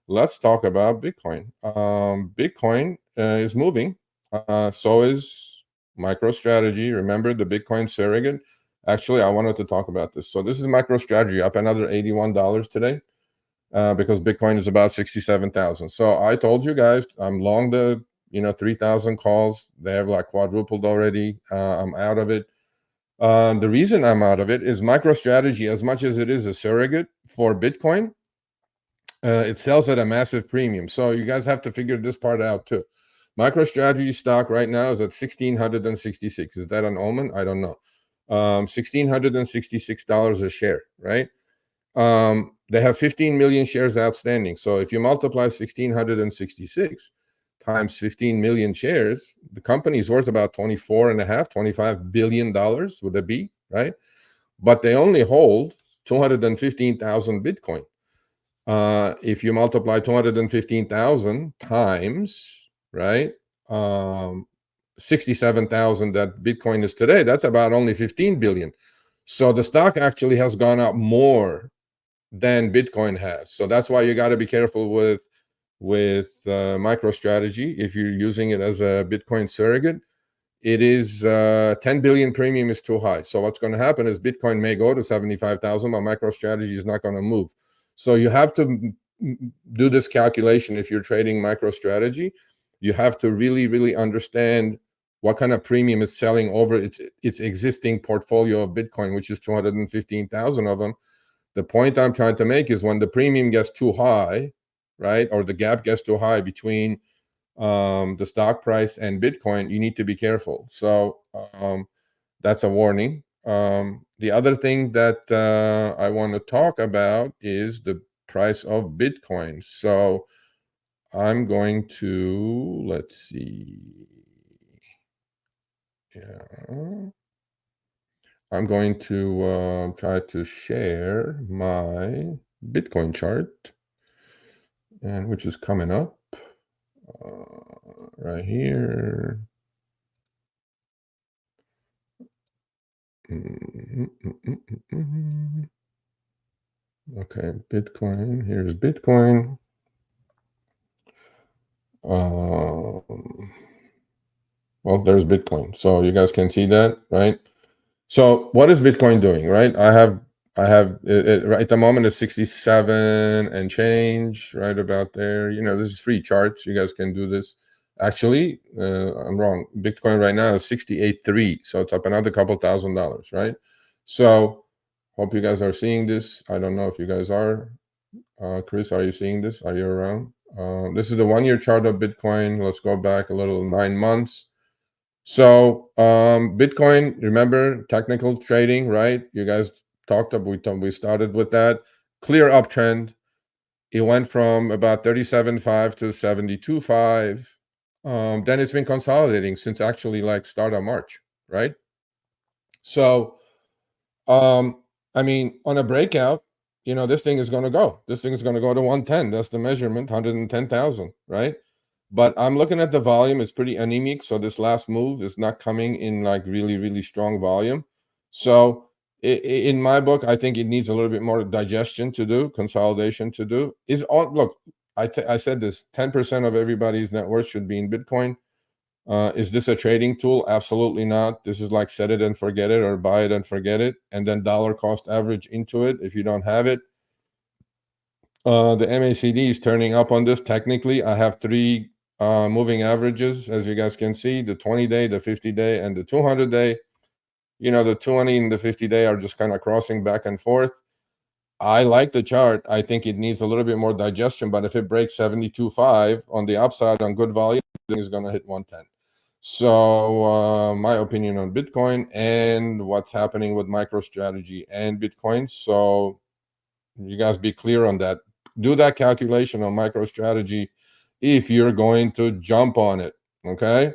let's talk about Bitcoin. Bitcoin is moving. So is MicroStrategy. Remember the Bitcoin surrogate? Actually, I wanted to talk about this. So this is MicroStrategy up another $81 today because Bitcoin is about 67,000. So I told you guys I'm long the 3,000 calls. They have like quadrupled already. I'm out of it. The reason I'm out of it is MicroStrategy, as much as it is a surrogate for Bitcoin, it sells at a massive premium. So you guys have to figure this part out too. MicroStrategy stock right now is at 1,666. Is that an omen? I don't know. $1,666 a share, right? They have 15 million shares outstanding. So if you multiply 1,666 times 15 million shares, the company is worth about 24.5, $25 billion with a B, right? But they only hold 215,000 Bitcoin. If you multiply 215,000 times, right, 67,000 that Bitcoin is today, that's about only 15 billion. So the stock actually has gone up more than Bitcoin has. So that's why you got to be careful with MicroStrategy. If you're using it as a Bitcoin surrogate, it is 10 billion premium is too high. So what's going to happen is Bitcoin may go to 75,000, but MicroStrategy is not going to move. So you have to do this calculation. If you're trading MicroStrategy, you have to really, really understand what kind of premium is selling over its existing portfolio of Bitcoin, which is 215,000 of them. The point I'm trying to make is when the premium gets too high, right, or the gap gets too high between the stock price and Bitcoin, you need to be careful. So that's a warning. The other thing that I want to talk about is the price of Bitcoin. So I'm going to, let's see. Yeah. I'm going to try to share my Bitcoin chart, and which is coming up right here. Okay, Bitcoin. Here's Bitcoin. Well, there's Bitcoin. So you guys can see that, right? So what is Bitcoin doing, right? I have right at the moment it's 67 and change, right about there. This is free charts. You guys can do this. Actually, I'm wrong. Bitcoin right now is 68.3, so it's up another couple $1,000, right? So hope you guys are seeing this. I don't know if you guys are. Chris, are you seeing this? Are you around? This is the 1-year chart of Bitcoin. Let's go back a little, 9 months. So Bitcoin, remember technical trading, right? You guys talked about, we started with that. Clear uptrend. It went from about 37.5 to 72.5. Then it's been consolidating since actually like start of March, right? So I mean, on a breakout, this thing is going to go. This thing is going to go to 110. That's the measurement, 110,000, right? But I'm looking at the volume. It's pretty anemic. So this last move is not coming in like really, really strong volume. So in my book, I think it needs a little bit more digestion to do, consolidation to do. Look, I said this, 10% of everybody's net worth should be in Bitcoin. Is this a trading tool? Absolutely not. This is like set it and forget it, or buy it and forget it, and then dollar cost average into it if you don't have it. The MACD is turning up on this. Technically, I have 3 moving averages, as you guys can see, the 20-day, the 50-day, and the 200-day. The 20 and the 50-day are just kind of crossing back and forth. I like the chart. I think it needs a little bit more digestion, but if it breaks 72.5 on the upside on good volume, it's going to hit 110. So my opinion on Bitcoin and what's happening with MicroStrategy and Bitcoin. So you guys be clear on that. Do that calculation on MicroStrategy if you're going to jump on it. Okay.